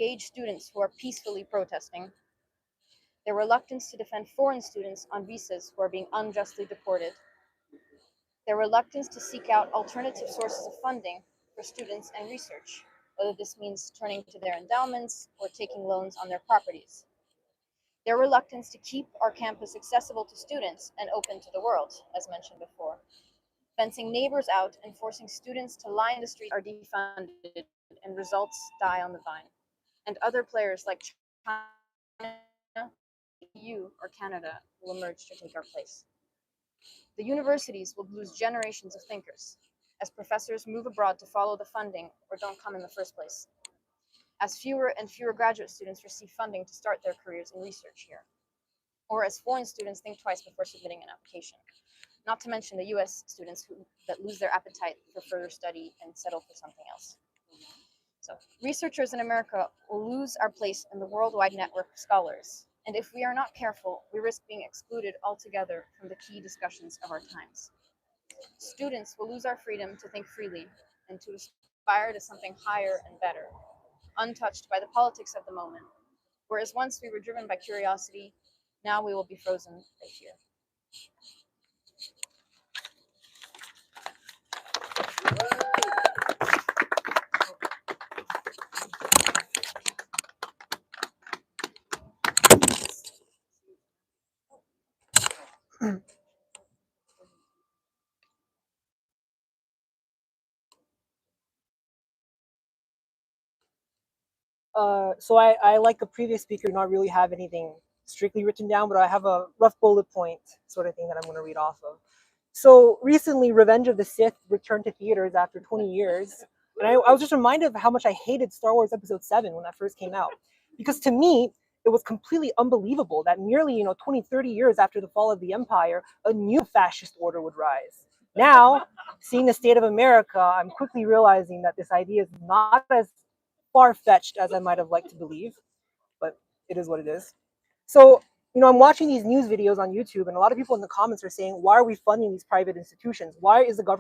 engage students who are peacefully protesting, their reluctance to defend foreign students on visas who are being unjustly deported, their reluctance to seek out alternative sources of funding for students and research, whether this means turning to their endowments or taking loans on their properties, their reluctance to keep our campus accessible to students and open to the world, as mentioned before, fencing neighbors out and forcing students to line the street are defunded and results die on the vine, and other players like China, EU, or Canada will emerge to take our place. The universities will lose generations of thinkers, as professors move abroad to follow the funding or don't come in the first place, as fewer and fewer graduate students receive funding to start their careers in research here, or as foreign students think twice before submitting an application, not to mention the US students that lose their appetite for further study and settle for something else. So, researchers in America will lose our place in the worldwide network of scholars, and if we are not careful, we risk being excluded altogether from the key discussions of our times. Students will lose our freedom to think freely and to aspire to something higher and better, untouched by the politics of the moment, whereas once we were driven by curiosity, now we will be frozen by fear. So I like the previous speaker, not really have anything strictly written down, but I have a rough bullet point sort of thing that I'm going to read off of. So recently, Revenge of the Sith returned to theaters after 20 years. And I was just reminded of how much I hated Star Wars Episode 7 when that first came out. Because to me, it was completely unbelievable that merely, 20, 30 years after the fall of the Empire, a new fascist order would rise. Now, seeing the state of America, I'm quickly realizing that this idea is not as far-fetched as I might have liked to believe, but it is what it is. So, I'm watching these news videos on YouTube, and a lot of people in the comments are saying, why are we funding these private institutions? Why is the government